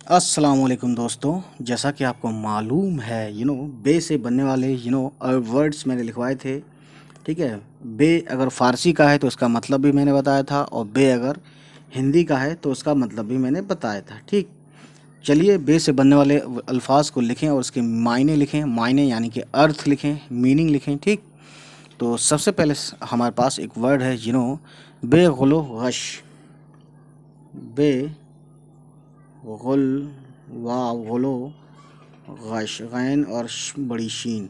अस्सलाम वालेकुम दोस्तों। जैसा कि आपको मालूम है बे से बनने वाले वर्ड्स मैंने लिखवाए थे। ठीक है। बे अगर फ़ारसी का है तो उसका मतलब भी मैंने बताया था, और बे अगर हिंदी का है तो उसका मतलब भी मैंने बताया था। ठीक। चलिए, बे से बनने वाले अल्फाज को लिखें और उसके मायने लिखें। मायने यानी कि अर्थ लिखें, मीनिंग लिखें। ठीक। तो सबसे पहले हमारे पास एक वर्ड है बेगुलो गश। बे गुल वाव गुलो गश, गैन और बड़ी शीन।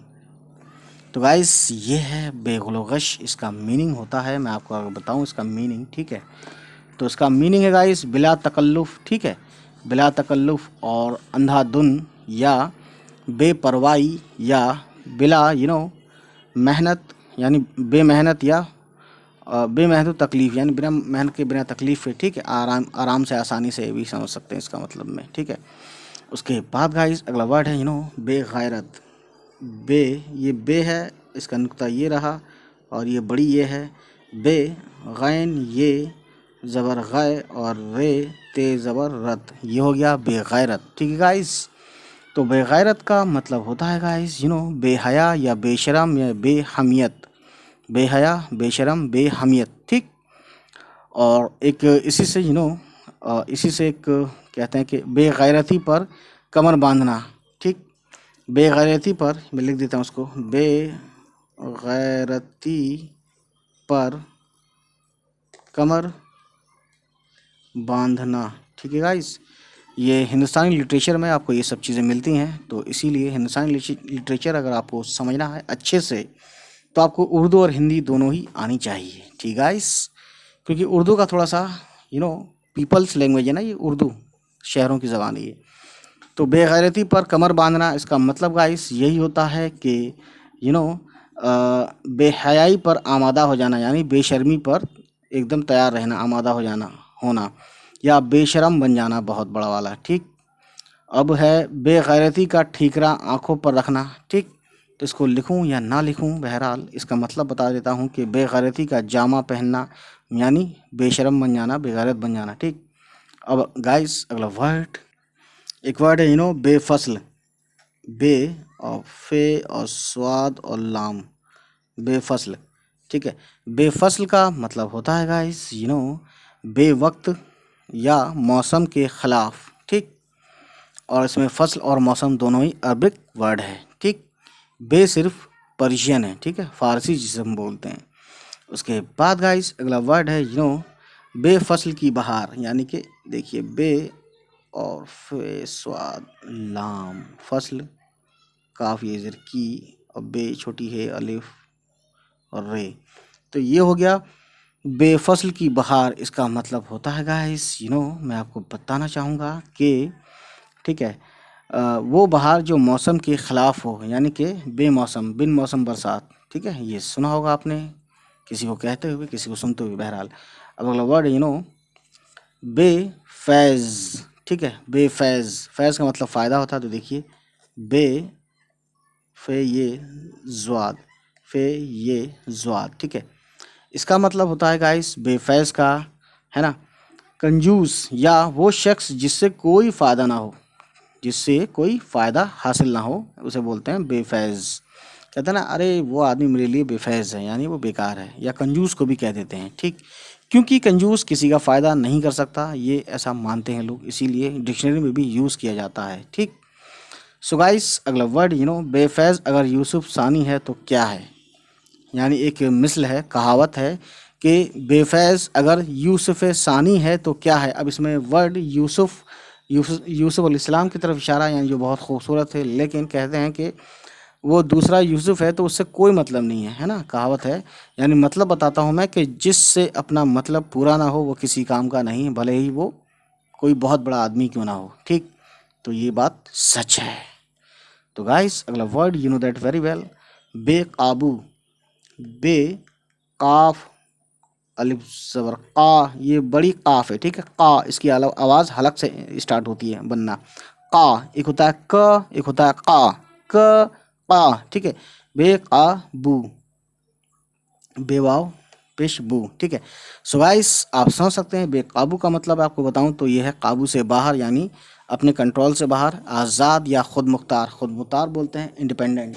तो गाइस ये है बेगुलोगश। इसका मीनिंग होता है, मैं आपको अगर बताऊं इसका मीनिंग। ठीक है। तो इसका मीनिंग है गाइस बिला तकल्लुफ़। ठीक है। बिला तकल्लुफ़ और अंधाधुन या बेपरवाही या बिला मेहनत, यानी बेमेहनत या बेमेहनत तकलीफ़, यानी बिना मेहनत के बिना तकलीफ़ के। ठीक है। आराम आराम से, आसानी से भी समझ सकते हैं इसका मतलब में। ठीक है। उसके बाद गाइस अगला वर्ड है बेगैरत। बे, ये बे है, इसका नुक्ता ये रहा, और ये बड़ी ये है बे। गैन ये ज़बर गै, और रे ते ज़बर रत, ये हो गया बेगैरत। ठीक है गाइस। तो बेगैरत का मतलब होता है गाइस बेहया या बेशरम या बेहमियत। बेहया, बेशरम, बेहमियत। ठीक। और एक इसी से इसी से एक कहते हैं कि बेगैरती पर कमर बांधना। ठीक। बेगैरती पर मैं लिख देता हूँ उसको, बेगैरती पर कमर बांधना। ठीक है गाइस। ये हिंदुस्तानी लिटरेचर में आपको ये सब चीज़ें मिलती हैं, तो इसीलिए हिंदुस्तानी लिटरेचर अगर आपको समझना है अच्छे से तो आपको उर्दू और हिंदी दोनों ही आनी चाहिए। ठीक गाइस। क्योंकि उर्दू का थोड़ा सा यू नो पीपल्स लैंग्वेज है ना, ये उर्दू शहरों की ज़बान है ये। तो बेगैरती पर कमर बांधना, इसका मतलब गाइस यही होता है कि यू नो बेहयाई पर आमादा हो जाना, यानी बेशर्मी पर एकदम तैयार रहना, आमादा हो जाना, होना, या बेशरम बन जाना, बहुत बड़ा वाला। ठीक। अब है बेगैरती का ठीकरा आंखों पर रखना। ठीक। तो इसको लिखूं या ना लिखूं, बहरहाल इसका मतलब बता देता हूं कि बेगैरती का जामा पहनना, यानी बेशरम बन जाना, बेगैरत बन जाना। ठीक। अब गाइस अगला वर्ड, एक वर्ड है बेफसल। बे और फे और स्वाद और लाम, बेफसल। ठीक है। बेफसल का मतलब होता है गाइस बेवक्त या मौसम के खिलाफ। ठीक। और इसमें फसल और मौसम दोनों ही अरबिक वर्ड है। ठीक। बे सिर्फ पर्शियन है, ठीक है, फारसी जिसे हम बोलते हैं। उसके बाद गाइस अगला वर्ड है बेफसल की बहार, यानी कि देखिए बे और फे स्वाद लाम, फसल, काफ ये ज़र की, और बे छोटी है अलिफ और रे। तो ये हो गया बेफसल की बहार। इसका मतलब होता है गाइस मैं आपको बताना चाहूँगा कि ठीक है, वो बहार जो मौसम के ख़िलाफ़ हो, यानी कि बेमौसम, बिन मौसम बरसात। ठीक है। ये सुना होगा आपने, किसी को कहते हुए, किसी को सुनते हुए। बहरहाल अब अगला वर्ड बेफैज़। ठीक है। बेफैज़, फैज़ का मतलब फ़ायदा होता है। तो देखिए बे फे ये ज़्वाद, फे ये ज़्वाद। ठीक है। इसका मतलब होता है गाइस बेफैज़ का, है ना, कंजूस या वो शख्स जिससे कोई फ़ायदा ना हो, जिससे कोई फ़ायदा हासिल ना हो, उसे बोलते हैं बेफैज़। कहते हैं ना, अरे वो आदमी मेरे लिए बेफैज़ है, यानी वो बेकार है, या कंजूस को भी कह देते हैं। ठीक। क्योंकि कंजूस किसी का फ़ायदा नहीं कर सकता, ये ऐसा मानते हैं लोग, इसीलिए डिक्शनरी में भी यूज़ किया जाता है। ठीक। सो गाइस अगला वर्ड बेफैज़ अगर यूसुफ सानी है तो क्या है, यानी एक मिसल है, कहावत है कि बेफैज़ अगर यूसुफ सानी है तो क्या है। अब इसमें वर्ड यूसुफ अलैहिस्सलाम की तरफ इशारा, यानी जो बहुत खूबसूरत है, लेकिन कहते हैं कि वो दूसरा यूसुफ है तो उससे कोई मतलब नहीं है, है ना, कहावत है। यानी मतलब बताता हूँ मैं कि जिससे अपना मतलब पूरा ना हो वो किसी काम का नहीं, भले ही वो कोई बहुत बड़ा आदमी क्यों ना हो। ठीक। तो ये बात सच है। तो गाइस अगला वर्ड दैट वेरी वेल, बेकाबू। बे काफ अलिफ ज़बर का, ये बड़ी काफ है। ठीक है। का, इसकी आवाज़ हलक से स्टार्ट होती है बनना। का, एक होता है क, एक होता है का। ठीक है। बेकाबू, बेवाव पेश बू। ठीक है। सो गाइस आप समझ सकते हैं बेकाबू का मतलब आपको बताऊं तो ये है काबू से बाहर, यानी अपने कंट्रोल से बाहर, आज़ाद या खुद मुख्तार। खुद मुख्तार बोलते हैं इंडिपेंडेंट।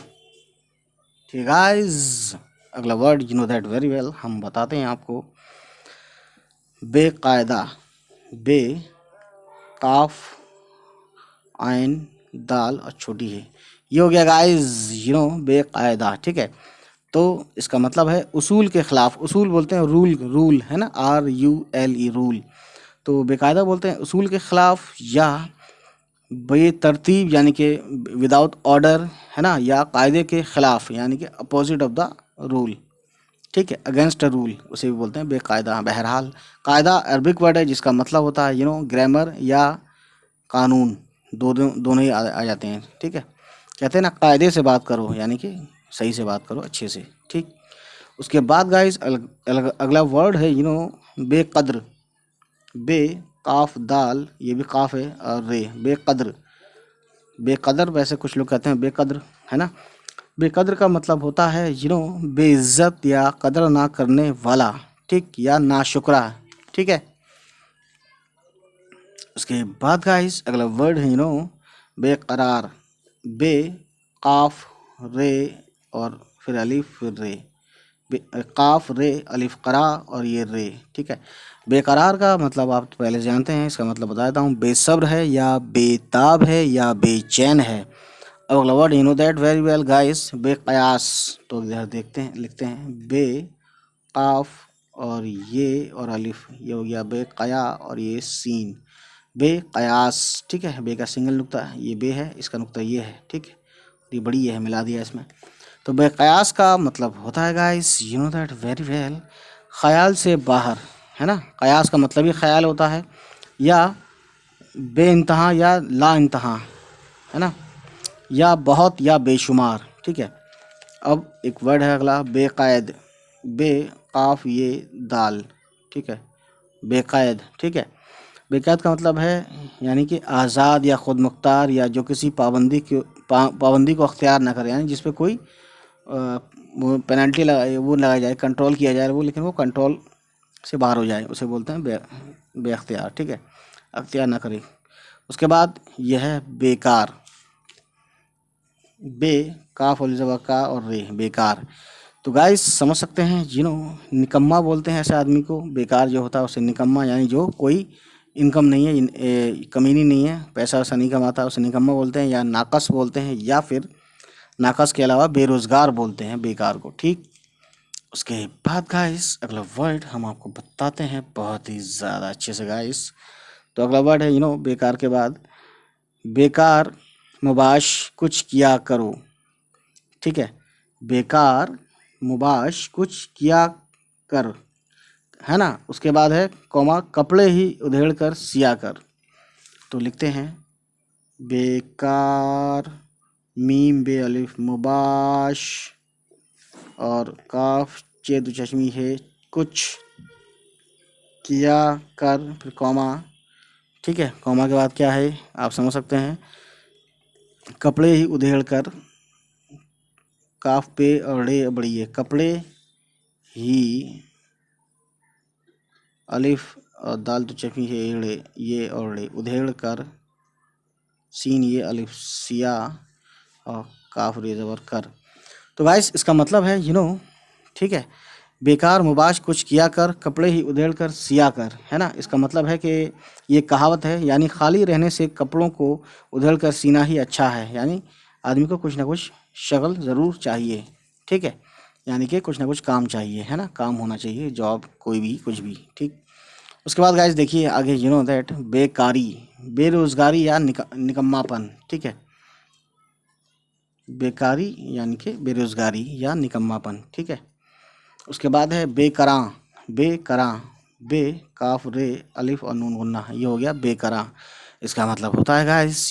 ठीक गाइस, अगला word you know that very well, हम बताते हैं आपको। बेकायदा, बे काफ आइन दाल और छोटी है, ये हो गया गाइस यू नो बेकायदा। ठीक है, तो इसका मतलब है उसूल के खिलाफ। उसूल बोलते हैं रूल, रूल है ना, RULE रूल। तो बेकायदा बोलते हैं उसूल के खिलाफ, या बेतरतीब यानी कि विदाउट ऑर्डर, है ना, या कायदे के खिलाफ यानी कि अपोजिट ऑफ द रूल। ठीक है, अगेंस्ट अ रूल उसे भी बोलते हैं बेकायदा। बहरहाल, कायदा अरबिक वर्ड है जिसका मतलब होता है ग्रामर या कानून, दोनों ही आ जाते हैं। ठीक है, कहते हैं ना कायदे से बात करो, यानी कि सही से बात करो, अच्छे से। ठीक, उसके बाद गाइस अगला वर्ड है बेकद्र। बे काफ दाल, ये भी काफ है, और रे, बेकद्र। बेकदर वैसे कुछ लोग कहते हैं बेकद्र, है ना। बेकद्र का मतलब होता है बेइज्जत या कदर ना करने वाला। ठीक, या नाशुक्रा। ठीक है, उसके बाद गाइस अगला वर्ड है बेकरार। बे काफ रे और फिर अलिफ फिर रे, काफ रे अलिफ करा और ये रे। ठीक है, बेकरार का मतलब आप पहले जानते हैं, इसका मतलब बता देता हूँ। बेसब्र है या बेताब है या बेचैन है। अब अगला word you know that very well guys, बेकयास। तो इधर देखते हैं, लिखते हैं बे काफ और ये और अलिफ, ये हो गया बेकया और ये सीन, बेकयास। ठीक है, बे का सिंगल नुक्ता ये बे है, इसका नुक्ता ये है। ठीक है, ये बड़ी ये है, मिला दिया इसमें। तो बेकयास का मतलब होता है guys you know that very well, ख्याल से बाहर, है ना। कयास का मतलब ही ख्याल होता है, या बेइंतहा या ला इंतहा, है ना, या बहुत या बेशुमार। ठीक है, अब एक वर्ड है अगला बेकायद। बे काफ ये दाल। ठीक है, बेकायद। ठीक है, बेकायद का मतलब है यानी कि आज़ाद या खुद मुख्तार, या जो किसी पाबंदी को अख्तियार ना करे, यानी जिस पे कोई वो पेनल्टी वो लगाई जाए, कंट्रोल किया जाए वो, लेकिन वो कंट्रोल से बाहर हो जाए, उसे बोलते हैं बेअख्तियार। ठीक है, अख्तियार ना करे। उसके बाद यह है बेकार। बे काफ वाली जगह का और रे, बेकार। तो गाइस समझ सकते हैं निकम्मा बोलते हैं ऐसे आदमी को। बेकार जो होता है उसे निकम्मा, यानी जो कोई इनकम नहीं है, कमीनी नहीं है, पैसा वैसा नहीं कमाता, उसे निकम्मा बोलते हैं, या नाकस बोलते हैं, या फिर नाकस के अलावा बेरोज़गार बोलते हैं बेकार को। ठीक, उसके बाद गाइस अगला वर्ड हम आपको बताते हैं बहुत ही ज़्यादा अच्छे से गाइस। तो अगला वर्ड है बेकार के बाद बेकार मुबाश कुछ किया करो। ठीक है, बेकार मुबाश कुछ किया कर, है ना। उसके बाद है कौमा कपड़े ही उधेड़ कर सिया कर। तो लिखते हैं बेकार मीम बे अलिफ मुबाश और काफ चे दो चश्मी है कुछ किया कर, फिर कौमा। ठीक है, कौमा के बाद क्या है आप समझ सकते हैं, कपड़े ही उधेड़ कर, काफ पे और रे बड़ी है, कपड़े ही अलिफ और दाल तो चफी है एड़े, ये और रे उधेड़ कर, सीन ये अलिफ सिया और काफ रे ज़बर कर। तो गाइस इसका मतलब है ठीक है, बेकार मुबाश कुछ किया कर, कपड़े ही उधेड़ कर सिया कर, है ना। इसका मतलब है कि ये कहावत है, यानी खाली रहने से कपड़ों को उधेड़ कर सीना ही अच्छा है, यानी आदमी को कुछ ना कुछ शगल ज़रूर चाहिए। ठीक है, यानी कि कुछ ना कुछ काम चाहिए, है ना, काम होना चाहिए, जॉब कोई भी कुछ भी। ठीक, उसके बाद गाइस देखिए आगे दैट बेकारी, बेरोज़गारी या निकम्मापन। ठीक है, बेकारी यानी कि बेरोज़गारी या निकम्मापन। ठीक है, उसके बाद है बेकरां। बेकरां, बे काफ रे अलिफ और नून गुन्ना, ये हो गया बेकरां। इसका मतलब होता है गाइस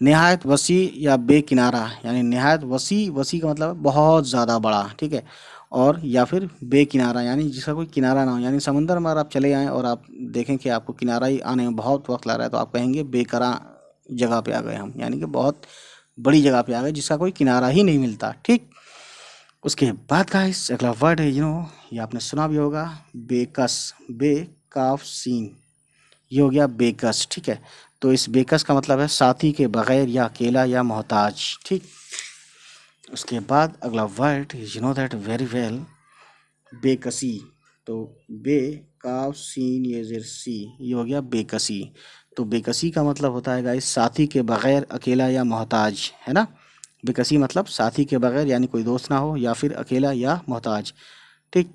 नहायत वसी या बेकिनारा, यानी नहायत वसी, वसी का मतलब बहुत ज़्यादा बड़ा। ठीक है, और या फिर बेकिनारा यानी जिसका कोई किनारा ना हो, यानी समंदर में अगर आप चले आएँ और आप देखें कि आपको किनारा ही आने में बहुत वक्त लग रहा है, तो आप कहेंगे बेकरां जगह पे आ गए हम, यानी कि बहुत बड़ी जगह पे आ गए जिसका कोई किनारा ही नहीं मिलता। ठीक, उसके बाद गाइस अगला वर्ड है ये आपने सुना भी होगा बेकस। बे काफ सीन, ये हो गया बेकस। ठीक है, तो इस बेकस का मतलब है साथी के बगैर या अकेला या मोहताज। ठीक, उसके बाद अगला word you know that very well, बेकसी। तो बे काफ सीन ये जेर सी, ये हो गया बेकसी। तो बेकसी का मतलब होता है गाइस साथी के बगैर अकेला या मोहताज, है ना। बेकसी मतलब साथी के बगैर यानी कोई दोस्त ना हो या फिर अकेला या मोहताज। ठीक,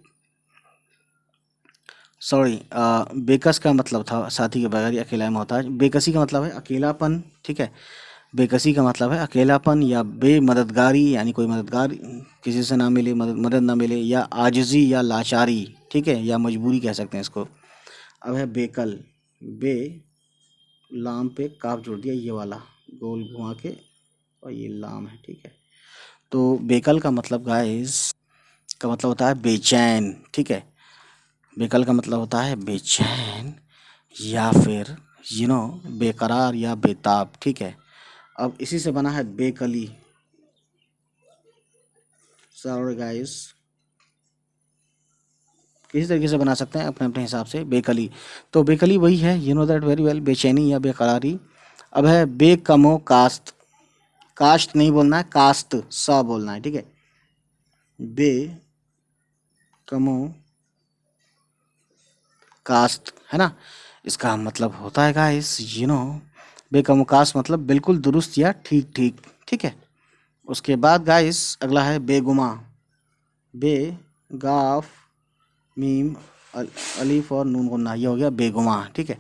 सॉरी, बेकस का मतलब था साथी के बगैर या अकेला या मोहताज। बेकसी का मतलब है अकेलापन। ठीक है, बेकसी का मतलब है अकेलापन या बेमददगारी यानी कोई मददगार किसी से ना मिले, मदद ना मिले, या आजिज़ी या लाचारी। ठीक है, या मजबूरी कह सकते हैं इसको। अब है बेकल, बे लाम पे काफ जोड़ दिया ये वाला गोल घुमा के, और ये लाम है। ठीक है, तो बेकल का मतलब गाइस का मतलब होता है बेचैन। ठीक है, बेकल का मतलब होता है बेचैन या फिर बेकरार या बेताब। ठीक है, अब इसी से बना है बेकली। सॉरी गाइस, किसी तरीके से बना सकते हैं अपने अपने हिसाब से बेकली। तो बेकली वही है you know that very well, बेचैनी या बेकरारी। अब है बेकमो कास्त, कास्ट नहीं बोलना है, कास्त सा बोलना है। ठीक है, बे कमो कास्ट, है ना। इसका मतलब होता है गाइस बेकमो कास्ट मतलब बिल्कुल दुरुस्त या ठीक ठीक। ठीक है, उसके बाद गाइस अगला है बेगुमा, बे गाफ मीम अलीफ और नून गुन्ना, ये हो गया बेगुमा। ठीक है,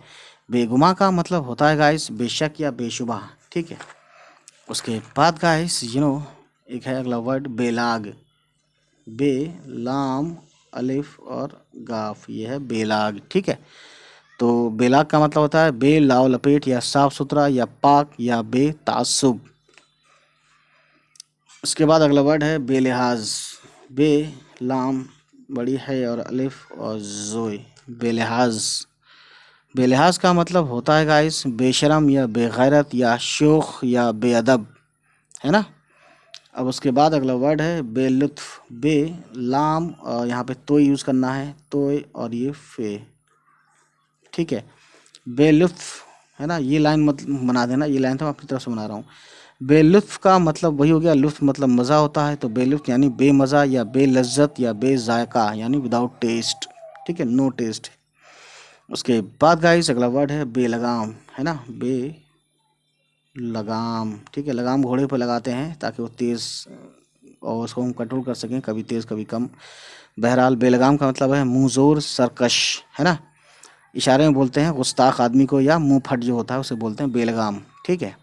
बेगुमा का मतलब होता है गाइस बेशक या बेशुबा। ठीक है, उसके बाद गाइस एक है अगला वर्ड बेलाग, बे लाम अलिफ और गाफ, ये है बेलाग। ठीक है, तो बेलाग का मतलब होता है बे लाव लपेट या साफ सुथरा या पाक या बेतासुब। उसके बाद अगला वर्ड है बेलिहाज, बे लाम बड़ी है और अलिफ और जोई, बेलिहाज। बेलिहाज का मतलब होता है गाइस बेशरम या बेगैरत या शोख या बेअदब, है ना। अब उसके बाद अगला वर्ड है बेलुत्फ, बे लाम और यहाँ पे तो यूज़ करना है, तो और ये फे। ठीक है, बेलुत्फ, है ना। ये लाइन मत बना देना, ये लाइन तो मैं अपनी तरफ से बना रहा हूँ। बेलुत्फ का मतलब वही हो गया, लुत्फ मतलब मज़ा होता है, तो बेलुत्फ यानी बेमज़ा या बेलज्जत या बेजायका यानी विदाउट टेस्ट। ठीक है, नो टेस्ट। उसके बाद गाइस अगला वर्ड है बेलगाम, है ना, लगाम। ठीक है, लगाम घोड़े पर लगाते हैं ताकि वो तेज़ और उसको हम कंट्रोल कर सकें, कभी तेज़ कभी कम। बहरहाल बेलगाम का मतलब है मुंह ज़ोर सरकश, है ना। इशारे में बोलते हैं गुस्ताख आदमी को, या मुंह फट जो होता है उसे बोलते हैं बेलगाम। ठीक है,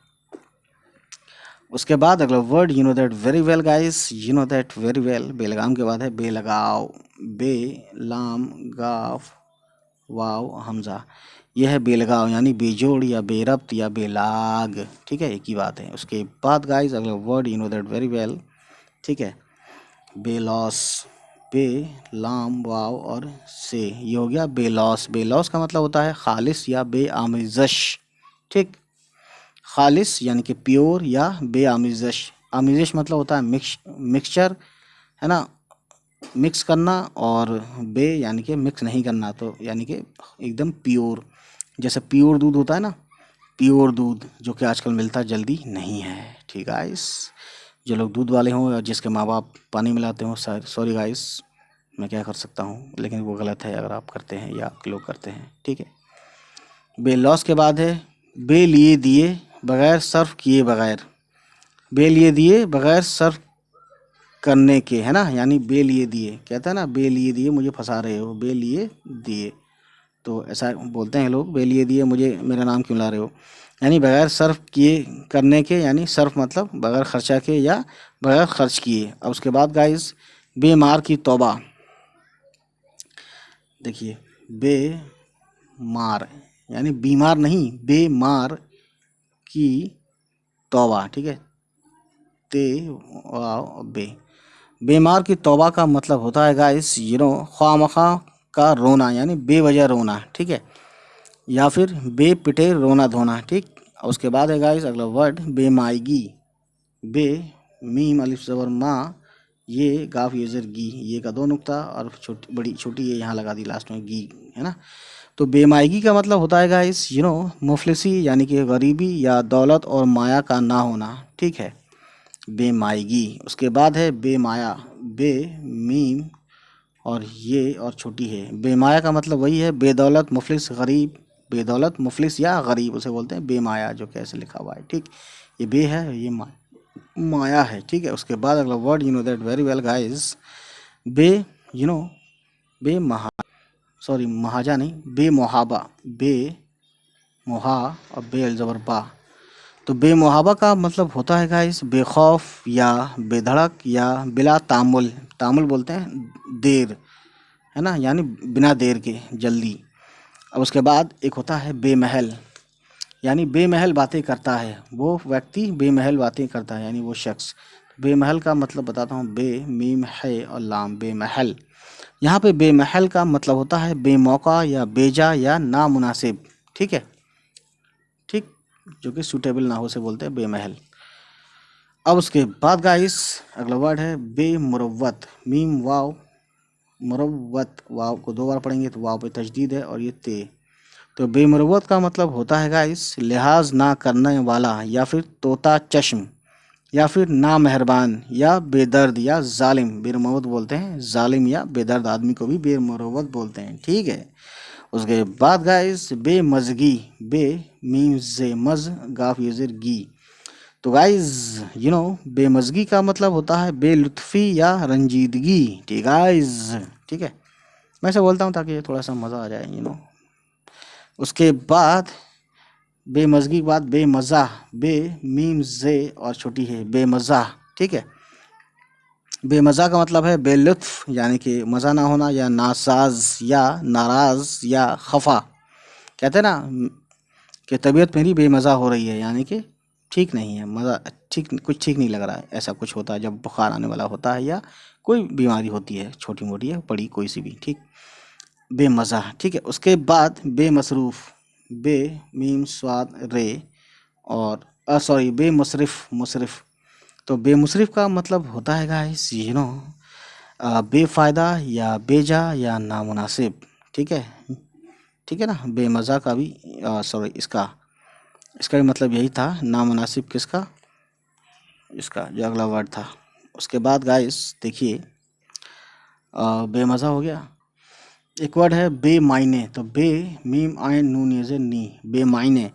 उसके बाद अगला word you know that very well guys, you know that very well, बेलगाम के बाद है बेलगाव, बे लाम गाफ वाव हमजा, यह है बेलगाव यानी बेजोड़ या बेरब्त या बेलाग। ठीक है, एक ही बात है। उसके बाद गाइस अगला word you know that very well, ठीक है, बेलॉस, बे लाम वाव और से, ये हो गया बेलॉस। बेलॉस का मतलब होता है खालिस या बेआमिज़श। ठीक, खालिस यानी कि प्योर या बेआमिज़श। आमिज़श मतलब होता है मिक्सचर, है ना, मिक्स करना, और बे यानी कि मिक्स नहीं करना, तो यानी कि एकदम प्योर। जैसे प्योर दूध होता है ना, प्योर दूध जो कि आजकल मिलता जल्दी नहीं है। ठीक गाइस, जो लोग दूध वाले हों या जिसके माँ बाप पानी मिलाते हों, सॉरी गाइस, मैं क्या कर सकता हूँ, लेकिन वो गलत है अगर आप करते हैं या आपके लोग करते हैं। ठीक है, बे लॉस के बाद है बे लिए दिए बगैर सर्फ किए बगैर, बे लिए दिए बगैर सर्फ करने के, है ना, यानी बे लिए दिए, कहता है ना बे लिए दिए मुझे फंसा रहे हो, बे लिए दिए, तो ऐसा बोलते हैं लोग, बे लिए दिए मुझे मेरा नाम क्यों ला रहे हो, यानी बगैर सर्फ किए करने के, यानी सर्फ मतलब बगैर खर्चा के या बगैर खर्च किए। अब उसके बाद गाइस बेमार की तौबा, देखिए बेमार यानी बीमार नहीं, बेमार की तौबा। ठीक है, ते वाव बे, बेमार की तौबा का मतलब होता है गाइस ख्वामखा का रोना यानी बेवजह रोना। ठीक है, या फिर बेपिटे रोना धोना। ठीक, उसके बाद है गाइस अगला वर्ड बेमायगी, बे मीम अलिफ ज़बर मा, ये गाफ ये ज़र गी, ये का दो नुक्ता और छोटी बड़ी छोटी ये यहाँ लगा दी लास्ट में गी, है ना। तो बेमायगी का मतलब होता है गाइस मुफलिसी यानी कि गरीबी या दौलत और माया का ना होना, ठीक है, बेमायगी। उसके बाद है बेमाया, बे मीम और ये और छोटी है। बेमाया का मतलब वही है बेदौलत मुफलिस गरीब, बेदौलत मुफलिस या गरीब उसे बोलते हैं बेमाया, जो कैसे लिखा हुआ है, ठीक। ये बे है, ये माया है, ठीक है। उसके बाद अगला word that very well guys, बे यू नो बे महा सॉरी महाजा नहीं, बे मुहाबा, बे मुहा और बे अलजबर बा। तो बेमुहाबा का मतलब होता है गाइस बेखौफ या बेधड़क या बिला तामुल, तामुल बोलते हैं देर, है ना, यानी बिना देर के, जल्दी। अब उसके बाद एक होता है बेमहल, यानी बेमहल बातें करता है, वो व्यक्ति बेमहल बातें करता है, यानी वो शख्स। बेमहल का मतलब बताता हूँ, बे मीम है और लाम, बेमहल। यहाँ पे बेमहल का मतलब होता है बेमौका या बेजा या नामुनासिब, ठीक है, ठीक, जो कि सूटेबल ना हो से बोलते हैं बेमहल। अब उसके बाद गाइस अगला वर्ड है बेमुरव्वत, मीम वाव मुरव्वत, वाव को 2 बार पढ़ेंगे तो वाव पे तशदीद है और ये ते। तो बेमुरव्वत का मतलब होता है गाइस लिहाज ना करने वाला या फिर तोता चश्म या फिर ना मेहरबान या बेदर्द या जालिम, बेमुरव्वत बोलते हैं, जालिम या बेदर्द आदमी को भी बेमुरव्वत बोलते हैं, ठीक है। उसके बाद गाइस बेमज़गी, बे मीम जे मज गाफ यूजर गी। तो गाइज बेमज़गी का मतलब होता है बेलुत्फ़ी या रंजीदगी, ठीक गाइज, ठीक है। मैं ऐसे बोलता हूँ ताकि थोड़ा सा मज़ा आ जाए। उसके बाद बेमज़गी के बाद बेमज़ा, बे मीम जे और छोटी है बेमज़ा, ठीक है। बेमज़ा का मतलब है बेलुत्फ़ यानी कि मज़ा ना होना या नासाज या नाराज़ या खफा। कहते हैं ना कि तबीयत मेरी बेमज़ा हो रही है, यानी कि ठीक नहीं है, मज़ा कुछ ठीक नहीं लग रहा है, ऐसा कुछ होता है जब बुखार आने वाला होता है या कोई बीमारी होती है, छोटी मोटी या बड़ी कोई सी भी, ठीक, बेमज़ा, ठीक है। उसके बाद बेमसरूफ़, बे मीम स्वाद रे और सॉरी बेमुसरिफ़, मुसरिफ़। तो बेमुसरिफ़ का मतलब होता है गाइस बेफ़ायदा या बेजा या नामुनासिब, ठीक है, ठीक है ना। बेमज़ा का भी सॉरी इसका भी मतलब यही था, नामुनासिब किसका, इसका जो अगला वर्ड था। उसके बाद गाइस देखिए बेमज़ा हो गया। एक वर्ड है बेमायने, तो बे मीम आयन नून येज़े नी, बेमायने।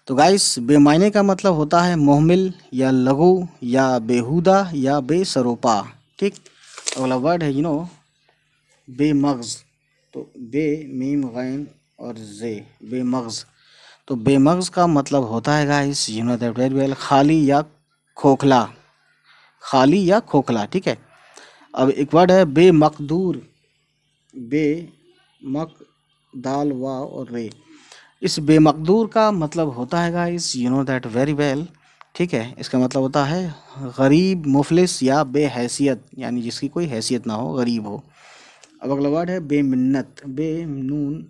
तो गाइस बेमायने का मतलब होता है मुहमिल या लघु या बेहुदा या बेसरोपा, ठीक। अगला वर्ड है बेमग्ज़, तो बे मीम गैन और जे बेमग्ज़। तो बेमग्ज़ का मतलब होता है गाइस दैट वेरी वेल खाली या खोखला, खाली या खोखला, ठीक है। अब एक वर्ड है बेमकदूर, बे मक दाल वाव और रे। इस बेमकदूर का मतलब होता है गाइस दैट वेरी वेल, ठीक है। इसका मतलब होता है गरीब मुफलिस या बेहैसियत, यानी जिसकी कोई हैसियत ना हो, गरीब हो। अब अगला वर्ड है बेमिन्नत, बे नून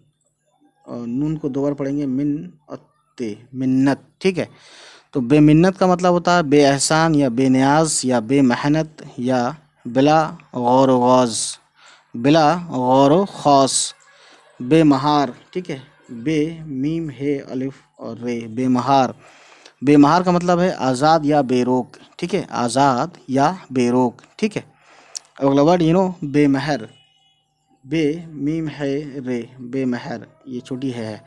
और नून को 2 बार पढ़ेंगे मिन और ते, मिन्नत, ठीक है। तो बेमिन्नत का मतलब होता है बेएहसान या बेनियाज या बेमेहनत या बिला गौर गौज, बिला गौर खौस, बेमहार, ठीक है, बे मीम है अलिफ और रे बेमहार। बेमहार का मतलब है आज़ाद या बेरोक, ठीक है, आज़ाद या बेरोक, ठीक है। अगला वर्ड बेमहर, बे मीम है रे बेमहर, ये छोटी है।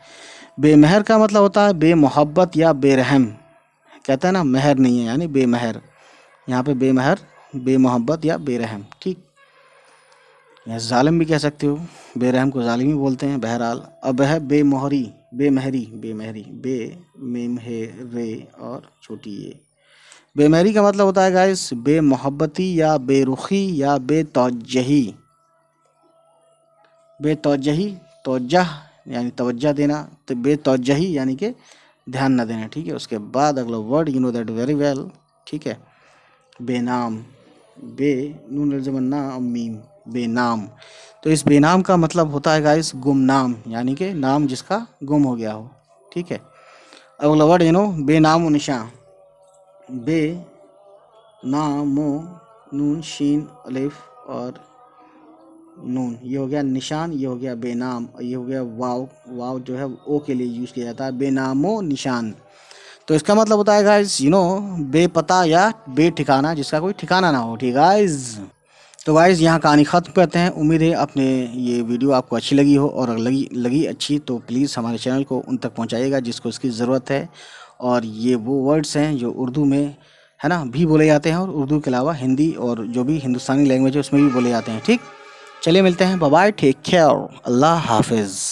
बेमहर का मतलब होता है बेमोहब्बत या बेरहम, कहता है ना महर नहीं है, यानी बेमहर, यहाँ पे बेमहर बेमोहब्बत या बेरहम, ठीक। या जालिम भी कह सकते हो, बेरहम को जालिम ही बोलते हैं, बहरहाल। अब है बेमोहरी, बेमहरी, बेमहरी, बे मीम है रे और छोटी ये। बेमहरी का मतलब होता है गाइस बेमोहब्बती या बेरुखी या बेतवज्जही, बेतवज्जही, तवज्जह यानी तवज्जह देना, तो बेतवज्जही यानी कि ध्यान न देना, ठीक है। उसके बाद अगला वर्ड दैट वेरी वेल, ठीक है, बेनाम, बे नून अलज़मन ना और मीम, बेनाम। तो इस बेनाम का मतलब होता है गाइस गुमनाम, यानी कि नाम जिसका गुम हो गया हो, ठीक है। अगला वर्ड बेनाम निशान, बे नामो नून शीन अलिफ और नून, ये हो गया निशान, ये हो गया बेनाम, और ये हो गया वाव। वाव जो है ओ के लिए यूज़ किया जाता है, बेनामो निशान। तो इसका मतलब होता है गाइज बेपता या बेठिकाना, जिसका कोई ठिकाना ना हो। ठीक गाइज, तो गाइज यहाँ कहानी ख़त्म करते हैं। उम्मीद है अपने ये वीडियो आपको अच्छी लगी हो, और अगर लगी अच्छी तो प्लीज़ हमारे चैनल को उन तक पहुँचाइएगा जिसको इसकी ज़रूरत है। और ये वो वर्ड्स हैं जो उर्दू में है ना भी बोले जाते हैं, और उर्दू के अलावा हिंदी और जो भी हिंदुस्तानी लैंग्वेज है उसमें भी बोले जाते हैं। ठीक, चलिए मिलते हैं, बाय बाय, टेक केयर, अल्लाह हाफिज़।